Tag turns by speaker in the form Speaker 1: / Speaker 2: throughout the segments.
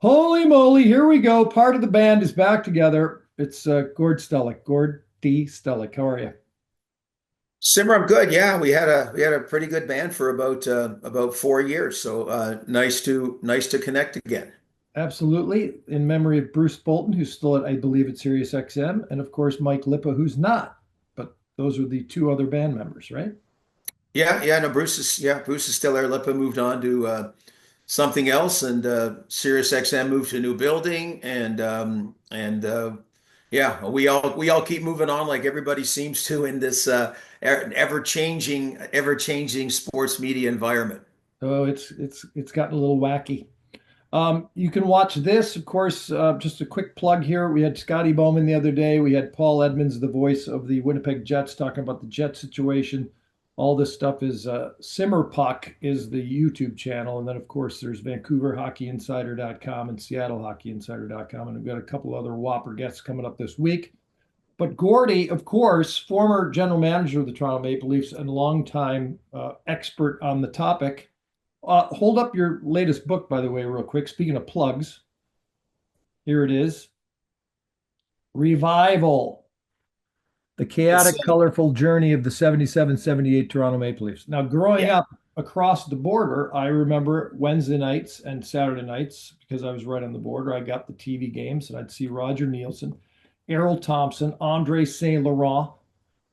Speaker 1: Holy moly, here we go. Part of the band is back together. It's Gord Stellick, Gordie Stellick. How are you?
Speaker 2: Simmer, I'm good. Yeah, we had a pretty good band for about 4 years. So nice to connect again.
Speaker 1: Absolutely. In memory of Bruce Bolton, who's still at, I believe, at Sirius XM, and of course Mike Lippa, who's not. But those are the two other band members, right?
Speaker 2: Yeah. No, Bruce is still there. Lipa moved on to something else, and Sirius XM moved to a new building, and yeah, we all keep moving on like everybody seems to in this ever changing sports media environment.
Speaker 1: So it's gotten a little wacky. You can watch this, of course. Just a quick plug here. We had Scotty Bowman the other day. We had Paul Edmonds, the voice of the Winnipeg Jets, talking about the Jet situation. All this stuff is Simmer Puck is the YouTube channel. And then, of course, there's VancouverHockeyInsider.com and SeattleHockeyInsider.com. And we've got a couple other Whopper guests coming up this week. But Gordie, of course, former general manager of the Toronto Maple Leafs and longtime expert on the topic. Hold up your latest book, by the way, real quick. Speaking of plugs, here it is. Revival, the
Speaker 2: It's
Speaker 1: chaotic, colorful journey of the 77-78 Toronto Maple Leafs. Now, growing
Speaker 2: Yeah.
Speaker 1: up across the border, I remember Wednesday nights and Saturday nights, because I was right on the border, I got the TV games, and I'd see Roger Nielsen, Errol Thompson, Andre Saint Laurent.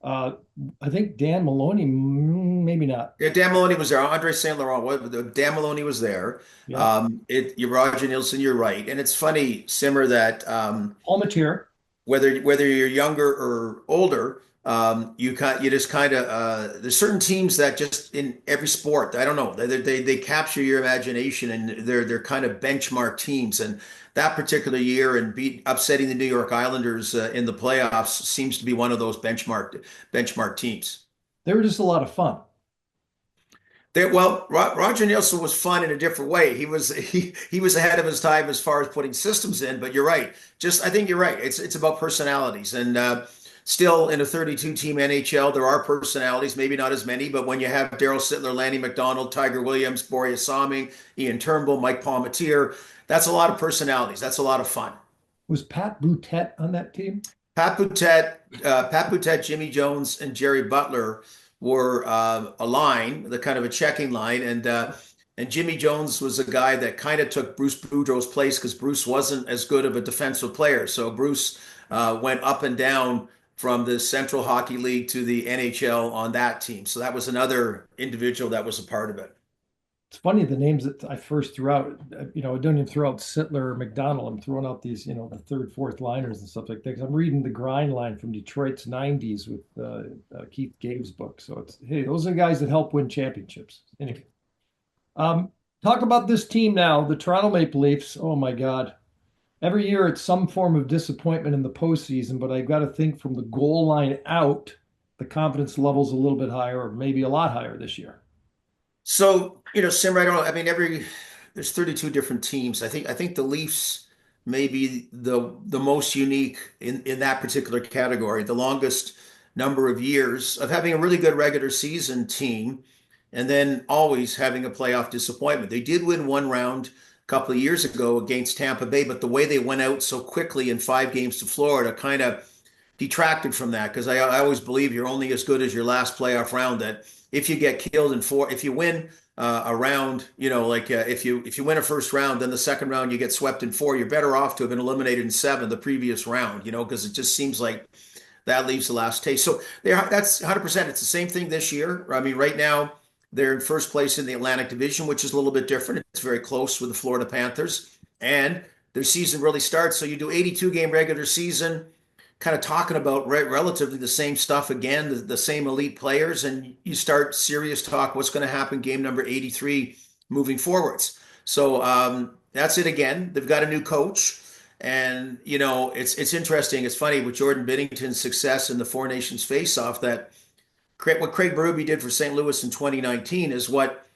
Speaker 1: Uh, I think Dan Maloney, maybe not.
Speaker 2: Yeah, Dan Maloney was there. Andre Saint Laurent, Dan Maloney was there.
Speaker 1: Yeah.
Speaker 2: You Roger Nielsen, you're right, and it's funny, Simmer, that
Speaker 1: Paul Mateer.
Speaker 2: whether you're younger or older, you just kind of there's certain teams that just in every sport, I don't know, they capture your imagination, and they're kind of benchmark teams. And that particular year, and upsetting the New York Islanders in the playoffs seems to be one of those benchmark teams.
Speaker 1: They were just a lot of fun.
Speaker 2: Roger Nielsen was fun in a different way. He was ahead of his time as far as putting systems in. But you're right. I think you're right. It's about personalities, and still in a 32 team NHL, there are personalities. Maybe not as many, but when you have Daryl Sittler, Lanny McDonald, Tiger Williams, Boria Soming, Ian Turnbull, Mike Palmatier, that's a lot of personalities. That's a lot of fun.
Speaker 1: Was Pat Boutette on that team?
Speaker 2: Pat Boutet, Jimmy Jones, and Jerry Butler were a line, the kind of a checking line, and Jimmy Jones was a guy that kind of took Bruce Boudreau's place because Bruce wasn't as good of a defensive player. So Bruce went up and down from the Central Hockey League to the NHL on that team. So that was another individual that was a part of it.
Speaker 1: It's funny the names that I first threw out. I don't even throw out Sittler or McDonald. I'm throwing out these, the third, fourth liners and stuff like that. 'Cause I'm reading the grind line from Detroit's '90s with Keith Gave's book. So it's hey, those are the guys that help win championships. Anyway, talk about this team now, the Toronto Maple Leafs. Oh my God. Every year it's some form of disappointment in the postseason, but I got to think from the goal line out, the confidence level's a little bit higher, or maybe a lot higher this year.
Speaker 2: So, Simmer, I don't know. I mean, there's 32 different teams. I think the Leafs may be the most unique in that particular category. The longest number of years of having a really good regular season team, and then always having a playoff disappointment. They did win one round a couple of years ago against Tampa Bay, but the way they went out so quickly in 5 games to Florida kind of detracted from that, because I always believe you're only as good as your last playoff round. That if you get killed in four, if you win a round, if you win a first round, then the second round you get swept in four, you're better off to have been eliminated in seven the previous round, because it just seems like that leaves the last taste. So that's 100%. It's the same thing this year. I mean, right now they're in first place in the Atlantic Division, which is a little bit different. It's very close with the Florida Panthers, and their season really starts. So you do 82 game regular season, kind of talking about relatively the same stuff again, the same elite players, and you start serious talk what's going to happen game number 83 moving forwards. So that's it again. They've got a new coach, and it's interesting. It's funny with Jordan Binnington's success in the Four Nations face-off that what Craig Berube did for St. Louis in 2019 is what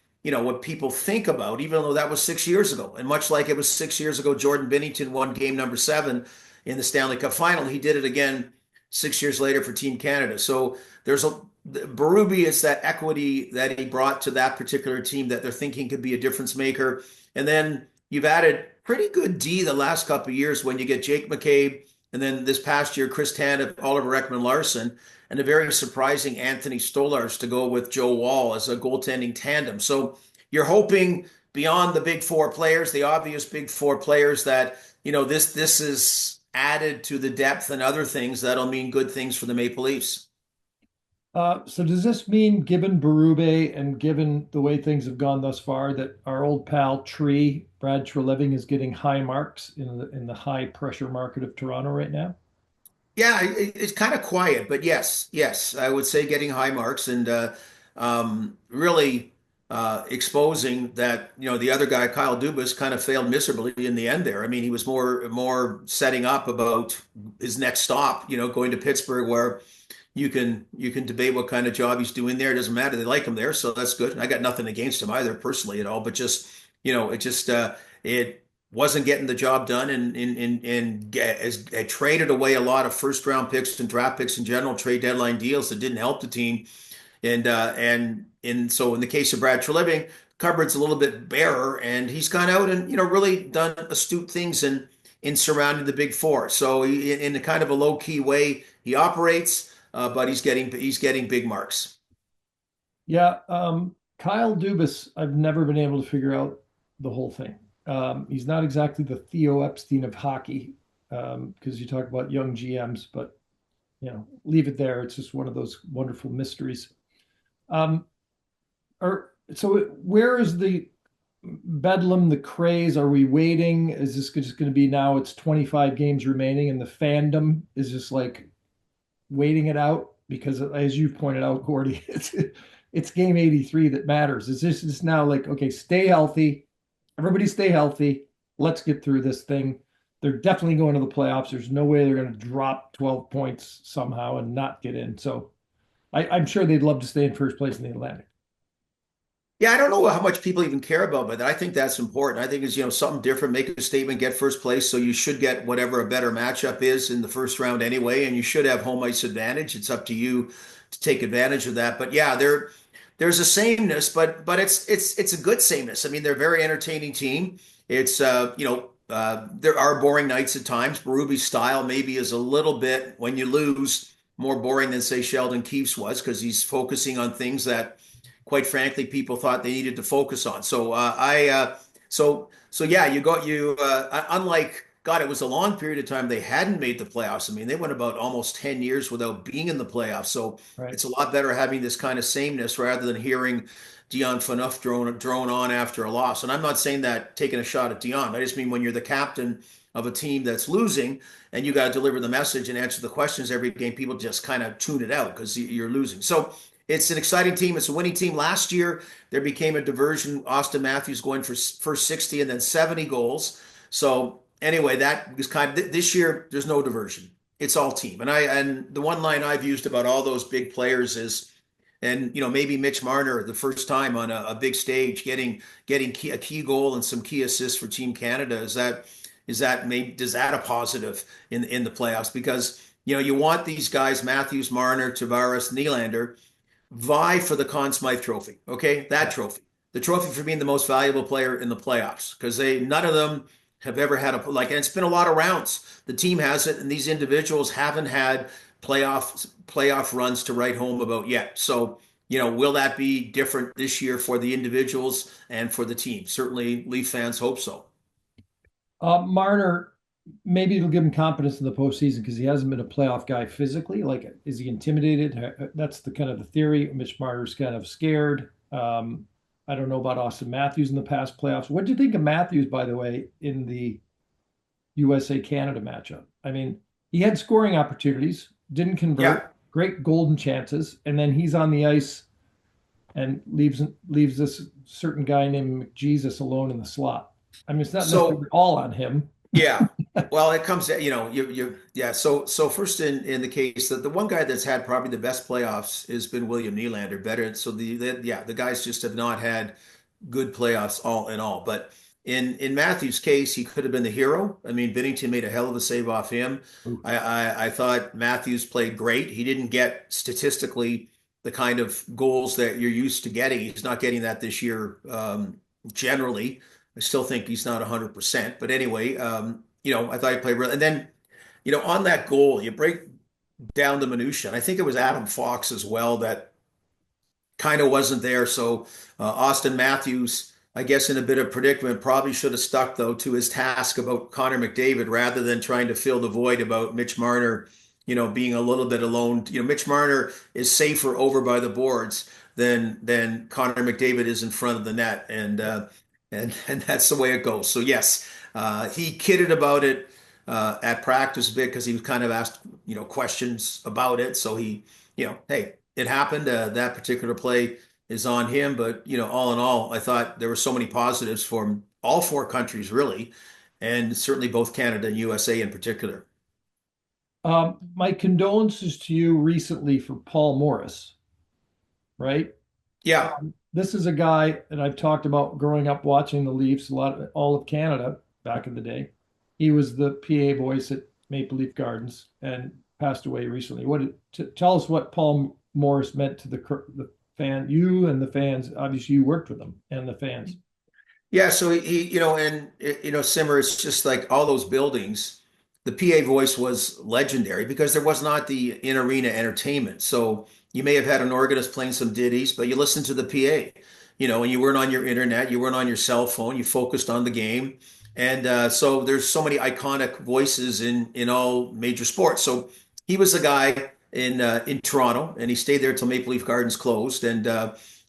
Speaker 2: people think about, even though that was 6 years ago. And much like it was 6 years ago, Jordan Binnington won game number 7 in the Stanley Cup final. He did it again 6 years later for Team Canada. So Berube is that equity that he brought to that particular team that they're thinking could be a difference maker. And then you've added pretty good D the last couple of years when you get Jake McCabe and then this past year, Chris Tanev, Oliver Ekman-Larsson, and a very surprising Anthony Stolarz to go with Joe Wall as a goaltending tandem. So you're hoping beyond the big four players, the obvious big four players, that this is added to the depth and other things that'll mean good things for the Maple Leafs.
Speaker 1: So does this mean, given Berube and given the way things have gone thus far, that our old pal Brad Treliving, is getting high marks in the high pressure market of Toronto right now?
Speaker 2: Yeah, it's kind of quiet, but yes, I would say getting high marks and really exposing that the other guy, Kyle Dubas, kind of failed miserably in the end there. I mean, he was more setting up about his next stop, going to Pittsburgh, where you can debate what kind of job he's doing there. It doesn't matter. They like him there, so that's good. And I got nothing against him either personally at all, but just it wasn't getting the job done, and traded away a lot of first round picks and draft picks in general, trade deadline deals that didn't help the team. And so in the case of Brad Treliving, cupboard's a little bit barer, and he's gone out and really done astute things in surrounding the big four. So in a kind of a low key way, he operates, but he's getting big marks.
Speaker 1: Yeah, Kyle Dubas, I've never been able to figure out the whole thing. He's not exactly the Theo Epstein of hockey, because you talk about young GMs, but leave it there. It's just one of those wonderful mysteries. So where is the bedlam, the craze? Are we waiting? Is this just going to be, now it's 25 games remaining and the fandom is just like waiting it out? Because as you pointed out, Gordie, it's game 83 that matters. Is this just now like, okay, stay healthy, everybody stay healthy, let's get through this thing? They're definitely going to the playoffs. There's no way they're going to drop 12 points somehow and not get in. So I'm sure they'd love to stay in first place in the Atlantic.
Speaker 2: Yeah, I don't know how much people even care about, but I think that's important. I think it's, something different, make a statement, get first place. So you should get whatever a better matchup is in the first round anyway, and you should have home ice advantage. It's up to you to take advantage of that. But yeah, there's a sameness, but it's a good sameness. I mean, they're a very entertaining team. It's there are boring nights at times. Berube's style maybe is a little bit, when you lose, more boring than say Sheldon Keefe's was, because he's focusing on things that, quite frankly, people thought they needed to focus on. So so yeah, unlike, God, it was a long period of time they hadn't made the playoffs. I mean, they went about almost 10 years without being in the playoffs. So
Speaker 1: Right.
Speaker 2: it's a lot better having this kind of sameness rather than hearing Dion Phaneuf drone on after a loss. And I'm not saying that taking a shot at Dion. I just mean when you're the captain of a team that's losing and you got to deliver the message and answer the questions every game, people just kind of tune it out because you're losing. So it's an exciting team. It's a winning team. Last year, there became a diversion. Auston Matthews going for first 60 and then 70 goals. So anyway, that was this year, there's no diversion. It's all team. And the one line I've used about all those big players is, and maybe Mitch Marner, the first time on a big stage, getting a key goal and some key assists for Team Canada. Is that a positive in the playoffs? Because you want these guys, Matthews, Marner, Tavares, Nylander, vie for the Conn Smythe Trophy. Okay, that trophy, the trophy for being the most valuable player in the playoffs, because none of them have ever had and it's been a lot of rounds. The team has it, and these individuals haven't had playoff runs to write home about yet. So will that be different this year for the individuals and for the team? Certainly, Leaf fans hope so.
Speaker 1: Marner, maybe it'll give him confidence in the postseason because he hasn't been a playoff guy physically. Like, is he intimidated? That's the kind of the theory. Mitch Marner's kind of scared. I don't know about Auston Matthews in the past playoffs. What do you think of Matthews, by the way, in the USA Canada matchup? I mean, he had scoring opportunities, didn't
Speaker 2: Yeah.
Speaker 1: convert, great golden chances, and then he's on the ice and leaves this certain guy named McJesus alone in the slot. I mean, it's not necessarily
Speaker 2: So
Speaker 1: all on him.
Speaker 2: yeah. Well, it comes, yeah. So first in the case that the one guy that's had probably the best playoffs has been William Nylander. Better. So the guys just have not had good playoffs all in all. But in Matthews' case, he could have been the hero. I mean, Binnington made a hell of a save off him.
Speaker 1: Ooh.
Speaker 2: I thought Matthews played great. He didn't get statistically the kind of goals that you're used to getting. He's not getting that this year, generally. I still think he's not 100%. But anyway, I thought he played well. And then, on that goal, you break down the minutia. And I think it was Adam Fox as well that kind of wasn't there. So Auston Matthews, I guess, in a bit of predicament, probably should have stuck though to his task about Connor McDavid rather than trying to fill the void about Mitch Marner, being a little bit alone. Mitch Marner is safer over by the boards than Connor McDavid is in front of the net, and that's the way it goes. So yes, he kidded about it at practice a bit because he was kind of asked, questions about it. So he, hey, it happened. That particular play is on him. But, all in all, I thought there were so many positives from all four countries, really, and certainly both Canada and USA in particular.
Speaker 1: My condolences to you recently for Paul Morris, right?
Speaker 2: Yeah.
Speaker 1: This is a guy that I've talked about growing up watching the Leafs, all of Canada back in the day. He was the PA voice at Maple Leaf Gardens and passed away recently. Tell us what Paul Morris meant to the fan, you and the fans. Obviously, you worked with him and the fans.
Speaker 2: Yeah. So Simmer, it's just like all those buildings. The PA voice was legendary because there was not the in-arena entertainment. So you may have had an organist playing some ditties, but you listened to the PA, and you weren't on your internet, you weren't on your cell phone, you focused on the game. And so there's so many iconic voices in all major sports. So he was a guy in Toronto, and he stayed there till Maple Leaf Gardens closed. And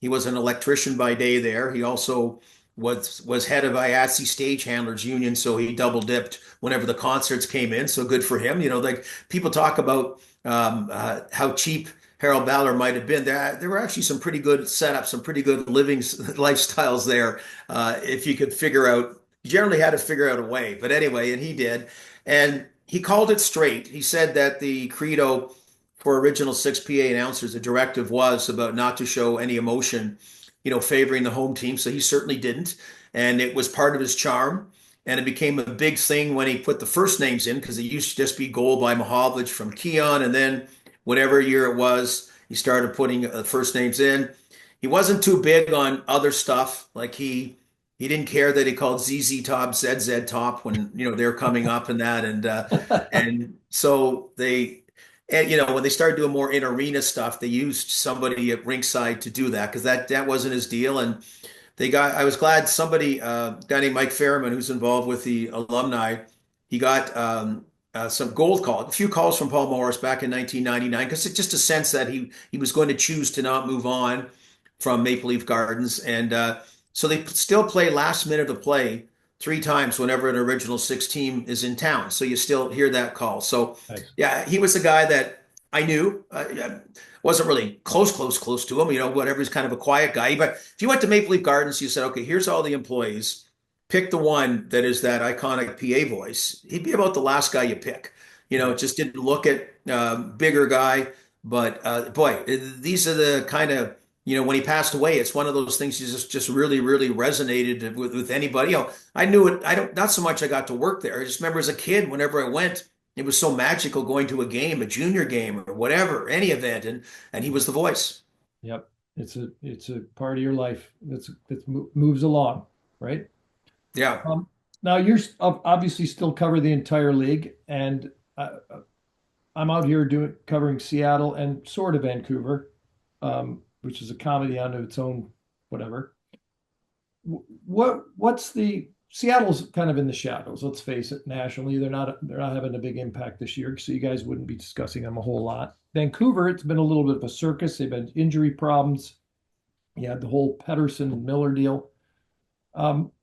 Speaker 2: he was an electrician by day there. He also was head of IATSE Stage Handlers Union, so he double dipped whenever the concerts came in. So good for him. Like people talk about how cheap Harold Ballard might have been. There were actually some pretty good setups, some pretty good living lifestyles there. If you could figure out, you generally had to figure out a way. But anyway, and he did. And he called it straight. He said that the credo for original 6 PA announcers, the directive was about not to show any emotion, favoring the home team. So he certainly didn't. And it was part of his charm. And it became a big thing when he put the first names in because it used to just be goal by Mahovlich from Keon. And then whatever year it was, he started putting first names in. He wasn't too big on other stuff. Like he didn't care that he called ZZ Top ZZ Top when they're coming up and that and so they and when they started doing more in arena stuff, they used somebody at rinkside to do that because that wasn't his deal. And I was glad somebody, a guy named Mike Ferriman, who's involved with the alumni, he got some a few calls from Paul Morris back in 1999, because it's just a sense that he was going to choose to not move on from Maple Leaf Gardens. And so they still play last minute of play 3 times whenever an original 6 team is in town. So you still hear that call. So
Speaker 1: Nice.
Speaker 2: yeah, he was a guy that I knew. Wasn't really close to him, whatever. He's kind of a quiet guy. But if you went to Maple Leaf Gardens, you said, okay, here's all the employees. Pick the one that is that iconic PA voice. He'd be about the last guy you pick. Just didn't look at bigger guy. But boy, these are the kind of, when he passed away, it's one of those things that just really, really resonated with anybody. I knew it. Not so much I got to work there. I just remember as a kid, whenever I went, it was so magical going to a game, a junior game or whatever, any event, and he was the voice.
Speaker 1: Yep. It's a part of your life that moves along, right?
Speaker 2: Yeah.
Speaker 1: Now you're obviously still cover the entire league, and I'm out here covering Seattle and sort of Vancouver, which is a comedy unto its own, whatever. What's the Seattle's kind of in the shadows. Let's face it. Nationally, they're not having a big impact this year, so you guys wouldn't be discussing them a whole lot. Vancouver, it's been a little bit of a circus. They've had injury problems. You had the whole Pedersen Miller deal.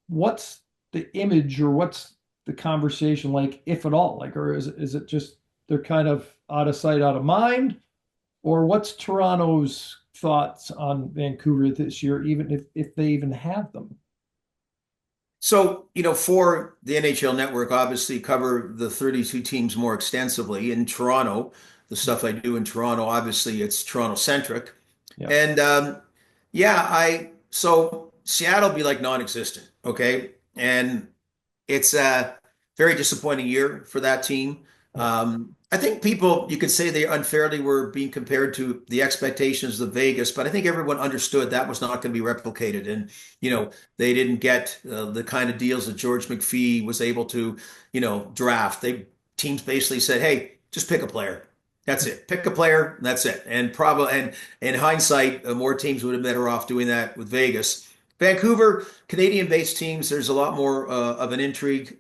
Speaker 1: What's the image, or what's the conversation like, if at all? Like, or is it just they're kind of out of sight, out of mind? Or what's Toronto's thoughts on Vancouver this year, even if they even have them?
Speaker 2: So, for the NHL Network, obviously cover the 32 teams more extensively. In Toronto, the stuff I do in Toronto, obviously it's Toronto centric.
Speaker 1: Yeah.
Speaker 2: And so Seattle be like non-existent, okay? And it's a very disappointing year for that team.
Speaker 1: Yeah.
Speaker 2: I think people, you could say they unfairly were being compared to the expectations of Vegas, but I think everyone understood that was not going to be replicated. And, they didn't get the kind of deals that George McPhee was able to, draft. Teams basically said, hey, just pick a player. That's it. Pick a player, and that's it. And probably, and in hindsight, more teams would have been better off doing that with Vegas. Vancouver, Canadian-based teams, there's a lot more of an intrigue.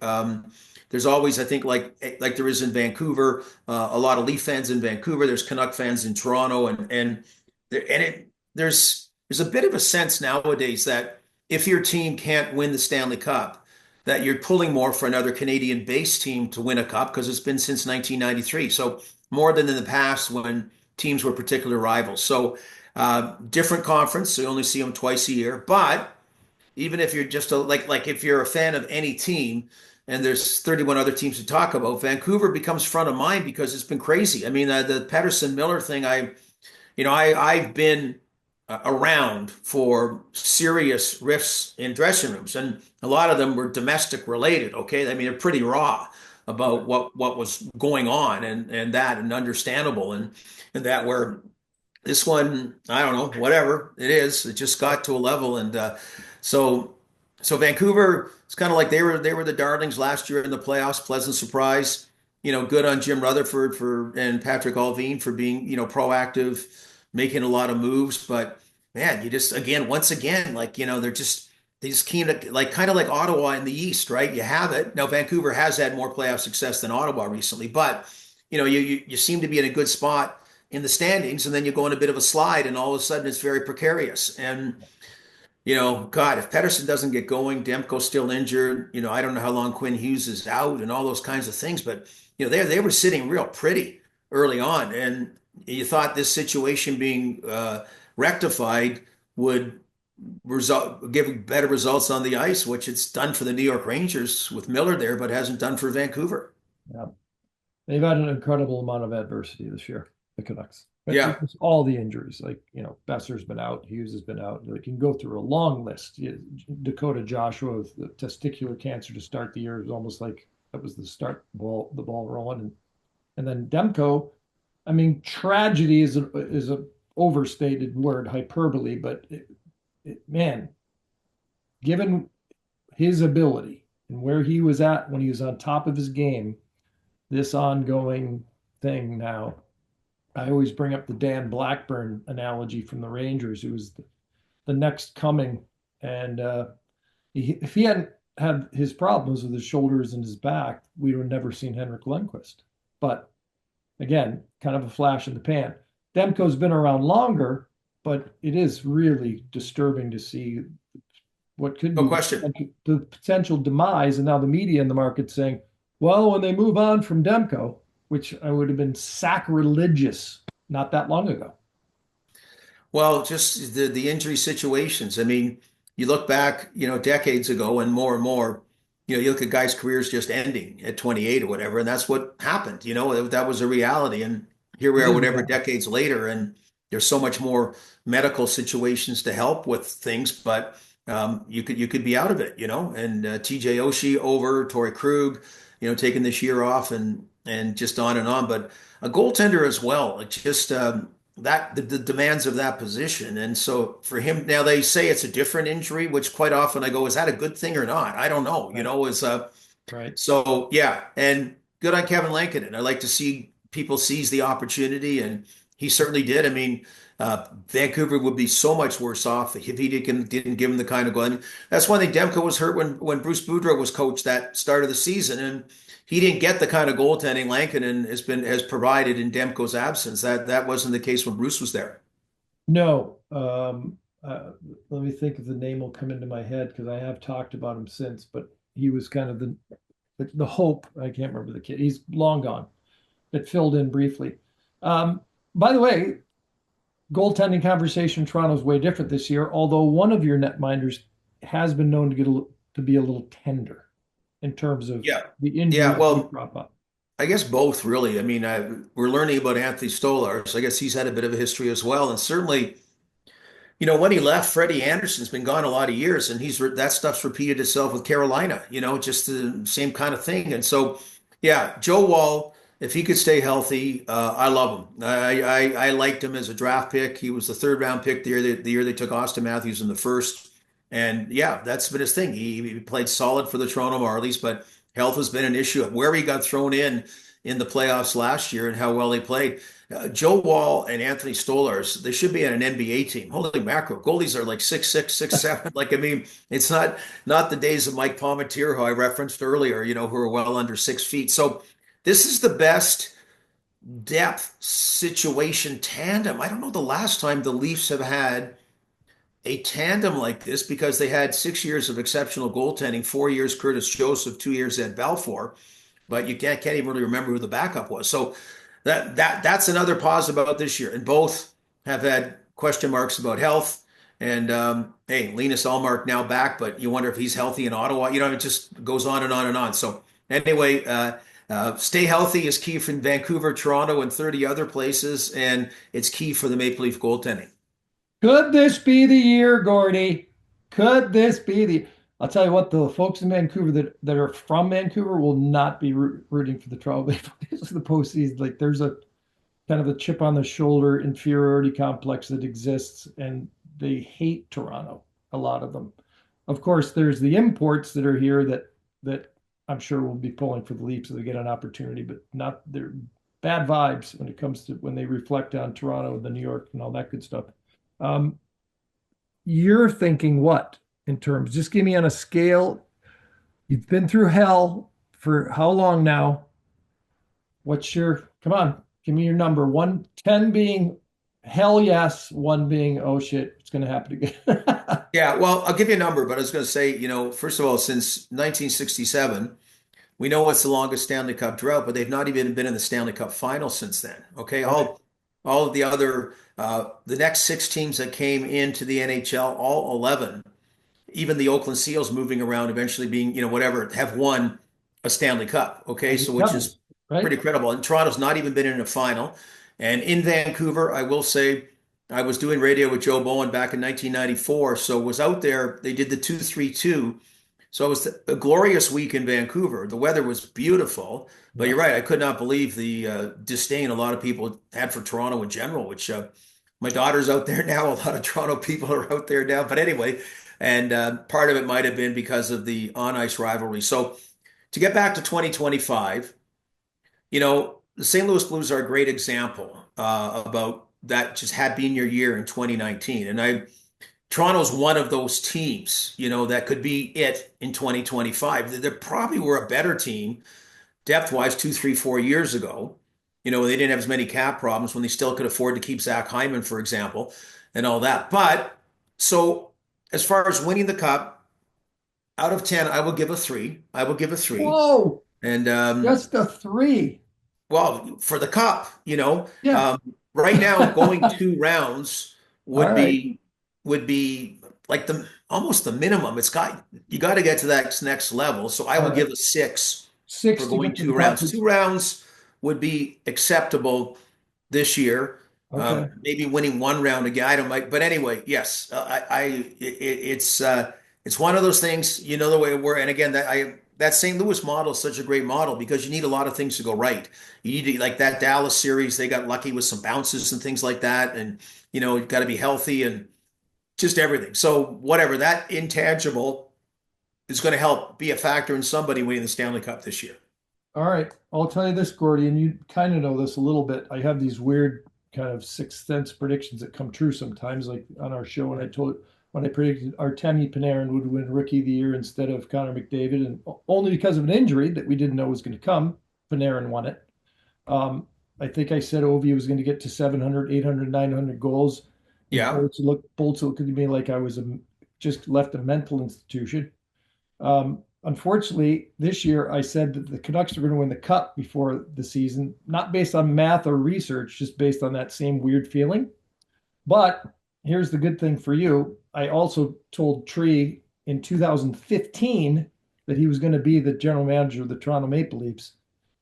Speaker 2: There's always, I think, like there is in Vancouver, a lot of Leaf fans in Vancouver. There's Canuck fans in Toronto, there's a bit of a sense nowadays that if your team can't win the Stanley Cup, that you're pulling more for another Canadian-based team to win a cup because it's been since 1993. So more than in the past when teams were particular rivals. So different conference, so you only see them twice a year, but even if you're just like if you're a fan of any team and there's 31 other teams to talk about, Vancouver becomes front of mind because it's been crazy. I mean, the Pedersen Miller thing, I've been around for serious rifts in dressing rooms, and a lot of them were domestic related. Okay, I mean, they're pretty raw about what was going on, and understandable, and that where this one, I don't know, whatever it is, it just got to a level, and so so Vancouver, it's kind of like they were the darlings last year in the playoffs. Pleasant surprise, good on Jim Rutherford for and Patrick Allvin for being proactive, making a lot of moves. But man, you just once again, like they just came to like kind of like Ottawa in the East, right? You have it now. Vancouver has had more playoff success than Ottawa recently, but you seem to be in a good spot in the standings, and then you go in a bit of a slide, and all of a sudden it's very precarious. And God, if Pedersen doesn't get going, Demko's still injured. I don't know how long Quinn Hughes is out, and all those kinds of things. But they were sitting real pretty early on, and you thought this situation being rectified would give better results on the ice, which it's done for the New York Rangers with Miller there, but hasn't done for Vancouver.
Speaker 1: Yeah. They've had an incredible amount of adversity this year, the Canucks.
Speaker 2: Yeah.
Speaker 1: It's all the injuries. Like, Besser's been out, Hughes has been out. Like, you can go through a long list. Dakota Joshua with the testicular cancer to start the year. It was almost like that was the ball rolling. And then Demko, I mean, tragedy is a overstated word, hyperbole, but man, given his ability and where he was at when he was on top of his game, this ongoing thing now, I always bring up the Dan Blackburn analogy from the Rangers, who was the next coming. And if he hadn't had his problems with his shoulders and his back, we would have never seen Henrik Lundqvist. But again, kind of a flash in the pan. Demko's been around longer, but it is really disturbing to see what could
Speaker 2: No
Speaker 1: be
Speaker 2: question.
Speaker 1: the potential demise. And now the media in the market saying, well, when they move on from Demko, which I would have been sacrilegious not that long ago.
Speaker 2: Well, just the injury situations. I mean, you look back, decades ago, and more, you look at guys' careers just ending at 28 or whatever, and that's what happened. That was a reality. And here we
Speaker 1: It
Speaker 2: are,
Speaker 1: is
Speaker 2: whatever,
Speaker 1: real.
Speaker 2: decades later, and there's so much more medical situations to help with things, but you could be out of it, And TJ Oshie over, Torrey Krug, taking this year off, and just on and on. But a goaltender as well, it just that the demands of that position. And so for him, now they say it's a different injury, which quite often I go, is that a good thing or not? I don't know.
Speaker 1: Right.
Speaker 2: Is
Speaker 1: Right.
Speaker 2: so yeah, and good on Kevin Lankinen. I like to see people seize the opportunity, and he certainly did. I mean, Vancouver would be so much worse off if he didn't give him the kind of goal. I mean, that's one thing. Demko was hurt when Bruce Boudreau was coach that start of the season, and he didn't get the kind of goaltending Lankinen has provided in Demko's absence. That wasn't the case when Bruce was there.
Speaker 1: No. Let me think if the name will come into my head because I have talked about him since, but he was kind of the hope. I can't remember the kid. He's long gone. That filled in briefly. By the way, goaltending conversation in Toronto is way different this year, although one of your netminders has been known to be a little tender in terms of
Speaker 2: Yeah,
Speaker 1: the
Speaker 2: yeah.
Speaker 1: injuries that
Speaker 2: Well,
Speaker 1: crop up.
Speaker 2: I guess both really. I mean, we're learning about Anthony Stolar, so I guess he's had a bit of a history as well, and certainly. When he left, Freddie Anderson's been gone a lot of years, and that stuff's repeated itself with Carolina. Just the same kind of thing. And so, yeah, Joe Wall. if he could stay healthy, I love him. I liked him as a draft pick. He was the third round pick the year they took Auston Matthews in the first. And yeah, that's been his thing. He played solid for the Toronto Marlies, but health has been an issue. Where he got thrown in the playoffs last year and how well they played. Joe Wall and Anthony Stolarz, they should be on an NBA team. Holy mackerel. Goalies are like 6'6", 6'7". Like, I mean, it's not the days of Mike Palmateer, who I referenced earlier, who are well under 6 feet. So this is the best depth situation tandem. I don't know the last time the Leafs have had a tandem like this, because they had 6 years of exceptional goaltending, 4 years Curtis Joseph, 2 years Ed Balfour, but you can't even really remember who the backup was. So that's another positive about this year. And both have had question marks about health. And hey, Linus Ullmark now back, but you wonder if he's healthy in Ottawa. It just goes on and on and on. So anyway, stay healthy is key for Vancouver, Toronto, and 30 other places, and it's key for the Maple Leaf goaltending.
Speaker 1: Could this be the year, Gordie? Could this be the? I'll tell you what, the folks in Vancouver that are from Vancouver will not be rooting for the Toronto Maple Leafs in the postseason. Like, there's a kind of a chip on the shoulder inferiority complex that exists, and they hate Toronto, a lot of them. Of course, there's the imports that are here that I'm sure will be pulling for the Leafs if they get an opportunity, but not they're bad vibes when it comes to when they reflect on Toronto and the New York and all that good stuff. Um, you're thinking what in terms? Just give me on a scale. You've been through hell for how long now? What's your, come on, give me your number. 110 being hell yes, one being oh shit, it's going to happen again.
Speaker 2: Yeah, well, I'll give you a number, but I was going to say, first of all, since 1967, we know what's the longest Stanley Cup drought, but they've not even been in the Stanley Cup final since then. Okay,
Speaker 1: Right.
Speaker 2: all of the other the next six teams that came into the NHL, all 11, even the Oakland Seals moving around, eventually being, whatever, have won a Stanley Cup. Okay, so which is
Speaker 1: Right.
Speaker 2: pretty credible. And Toronto's not even been in a final. And in Vancouver, I will say, I was doing radio with Joe Bowen back in 1994, so was out there. They did the 2-3-2. So it was a glorious week in Vancouver. The weather was beautiful, but
Speaker 1: Yeah.
Speaker 2: you're right. I could not believe the disdain a lot of people had for Toronto in general, which my daughter's out there now. A lot of Toronto people are out there now. But anyway, and part of it might have been because of the on-ice rivalry. So to get back to 2025, the St. Louis Blues are a great example about that just had been your year in 2019. And Toronto's one of those teams, that could be it in 2025. They probably were a better team depth-wise 2, 3, 4 years ago. They didn't have as many cap problems when they still could afford to keep Zach Hyman, for example, and all that. But so as far as winning the cup, out of 10, I will give a 3. I will give a 3.
Speaker 1: Whoa,
Speaker 2: And
Speaker 1: just a three.
Speaker 2: well, for the cup,
Speaker 1: Yeah.
Speaker 2: right now going 2 rounds
Speaker 1: All
Speaker 2: would
Speaker 1: right.
Speaker 2: be would be like the almost the minimum. You got to get to that next level. So I
Speaker 1: All
Speaker 2: will
Speaker 1: right.
Speaker 2: give a 6
Speaker 1: Six
Speaker 2: for
Speaker 1: to
Speaker 2: going
Speaker 1: get to the
Speaker 2: two
Speaker 1: cup.
Speaker 2: rounds. 2 rounds would be acceptable this year.
Speaker 1: Okay.
Speaker 2: Maybe winning 1 round again. I don't like, but anyway, yes, it's one of those things. The way we're, and again, that St. Louis model is such a great model because you need a lot of things to go right. You need to, like that Dallas series, they got lucky with some bounces and things like that, and you've got to be healthy and just everything. So whatever that intangible is going to help be a factor in somebody winning the Stanley Cup this year.
Speaker 1: All right. I'll tell you this, Gordie, and you kind of know this a little bit. I have these weird kind of sixth sense predictions that come true sometimes, like on our show when I predicted Artemi Panarin would win Rookie of the Year instead of Connor McDavid, and only because of an injury that we didn't know was going to come, Panarin won it. I think I said Ovi was going to get to 700, 800, 900 goals. And
Speaker 2: Yeah.
Speaker 1: Bolts looked at me like I was just left a mental institution. Unfortunately, this year I said that the Canucks are going to win the cup before the season, not based on math or research, just based on that same weird feeling. But here's the good thing for you. I also told Tree in 2015 that he was going to be the general manager of the Toronto Maple Leafs.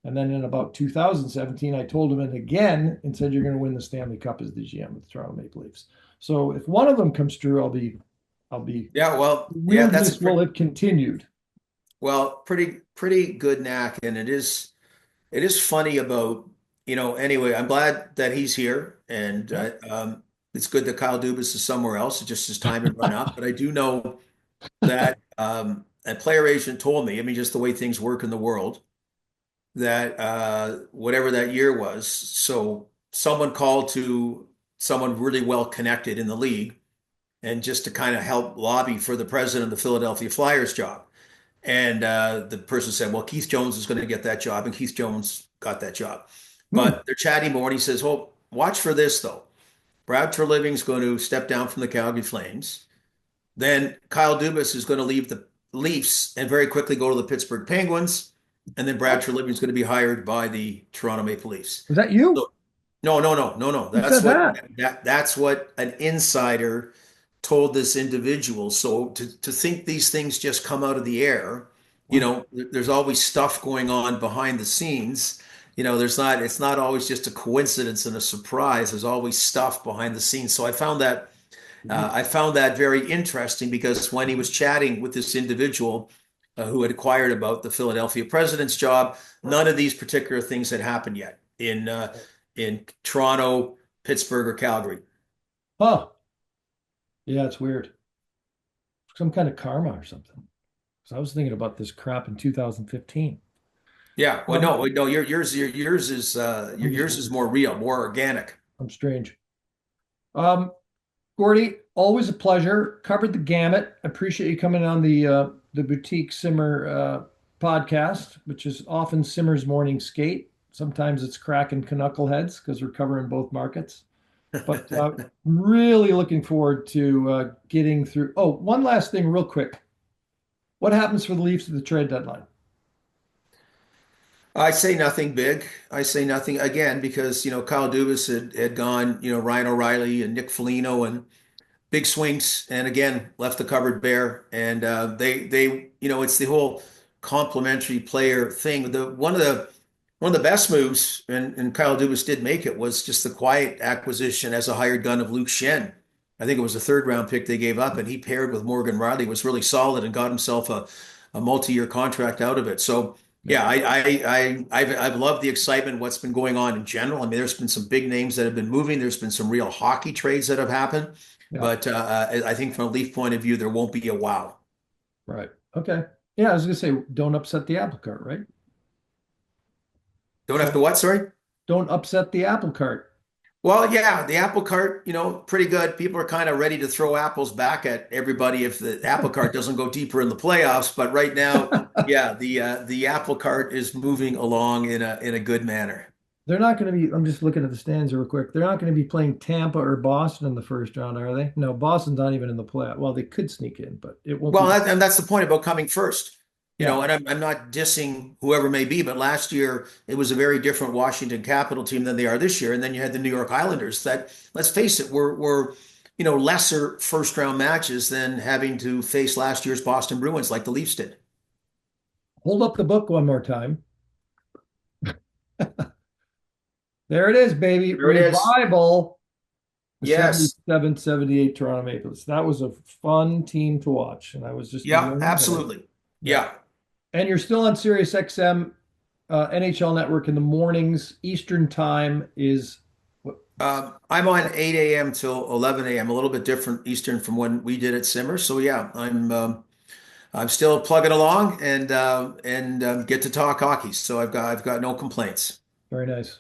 Speaker 1: And then in about 2017, I told him it again and said, you're going to win the Stanley Cup as the GM of the Toronto Maple Leafs. So if one of them comes true, I'll be
Speaker 2: Yeah. Well, yeah,
Speaker 1: weirdness will have continued.
Speaker 2: well, pretty good knack, and it is. it is funny about, anyway, I'm glad that he's here, and
Speaker 1: Yeah.
Speaker 2: it's good that Kyle Dubas is somewhere else. It just his time had run up. But I do know that a player agent told me, I mean, just the way things work in the world, that whatever that year was, so someone called to someone really well connected in the league, and just to kind of help lobby for the president of the Philadelphia Flyers job. And the person said, well, Keith Jones is going to get that job. And Keith Jones got that job.
Speaker 1: Hmm.
Speaker 2: But they're chatting more. And he says, oh, watch for this, though. Brad Treliving is going to step down from the Calgary Flames. Then Kyle Dubas is going to leave the Leafs and very quickly go to the Pittsburgh Penguins. And then Brad Treliving is going to be hired by the Toronto Maple Leafs.
Speaker 1: Was that you?
Speaker 2: So, no, no, no, no, no.
Speaker 1: Who said that?
Speaker 2: That's what an insider told this individual. So to think these things just come out of the air,
Speaker 1: Wow.
Speaker 2: there's always stuff going on behind the scenes. It's not always just a coincidence and a surprise. There's always stuff behind the scenes. So I found that very interesting because when he was chatting with this individual who had inquired about the Philadelphia president's job, none of these particular things had happened yet in Toronto, Pittsburgh, or Calgary.
Speaker 1: Huh. Yeah, it's weird. Some kind of karma or something. So I was thinking about this crap in 2015.
Speaker 2: Yeah, well,
Speaker 1: Um,
Speaker 2: no,
Speaker 1: I'm just
Speaker 2: yours is more real, more organic.
Speaker 1: I'm strange. Um, Gordie, always a pleasure. Covered the gamut. Appreciate you coming on the Boutique Simmer podcast, which is often Simmer's morning skate. Sometimes it's cracking knuckleheads because we're covering both markets. But really looking forward to getting through. Oh, one last thing, real quick. What happens for the Leafs at the trade deadline?
Speaker 2: I say nothing big. I say nothing again because Kyle Dubas had gone, Ryan O'Reilly and Nick Foligno and big swings, and again left the cupboard bare. And it's the whole complementary player thing. The one of the best moves, and Kyle Dubas did make it, was just the quiet acquisition as a hired gun of Luke Shen. I think it was a third round pick they gave up, and he paired with Morgan Riley, was really solid and got himself a multi-year contract out of it. So
Speaker 1: Yeah.
Speaker 2: yeah, I've loved the excitement, what's been going on in general. I mean, there's been some big names that have been moving. There's been some real hockey trades that have happened.
Speaker 1: Yeah.
Speaker 2: But I think from a Leaf point of view, there won't be a wow.
Speaker 1: Right. Okay. Yeah, I was gonna say, don't upset the apple cart, right?
Speaker 2: Don't have to
Speaker 1: So
Speaker 2: what, sorry?
Speaker 1: don't upset the apple cart.
Speaker 2: Well, yeah, the apple cart, pretty good. People are kind of ready to throw apples back at everybody if the apple cart doesn't go deeper in the playoffs. But right now, yeah, the apple cart is moving along in a good manner.
Speaker 1: They're not going to be, I'm just looking at the stands real quick. They're not going to be playing Tampa or Boston in the first round, are they? No, Boston's not even in the play. Well, they could sneak in, but it won't
Speaker 2: Well,
Speaker 1: be.
Speaker 2: and that's the point about coming first.
Speaker 1: Yeah.
Speaker 2: And I'm not dissing whoever may be, but last year it was a very different Washington Capital team than they are this year. And then you had the New York Islanders that, let's face it, were lesser first round matches than having to face last year's Boston Bruins like the Leafs did.
Speaker 1: Hold up the book one more time. There it is, baby.
Speaker 2: There it is.
Speaker 1: Revival. The
Speaker 2: Yes.
Speaker 1: 77, 78 Toronto Maple Leafs. That was a fun team to watch. And I was just a
Speaker 2: Yeah,
Speaker 1: young guy.
Speaker 2: absolutely.
Speaker 1: Yeah.
Speaker 2: Yeah.
Speaker 1: And you're still on Sirius XM NHL Network in the mornings. Eastern time is what?
Speaker 2: I'm on 8 a.m. till 11 a.m., a little bit different Eastern from when we did at Simmer. So yeah, I'm still plugging along and get to talk hockey. So I've got no complaints.
Speaker 1: Very nice.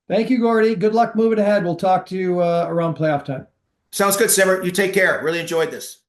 Speaker 1: Thank you, Gordie. Good luck moving ahead. We'll talk to you around playoff time.
Speaker 2: Sounds good, Simmer. You take care. Really enjoyed this.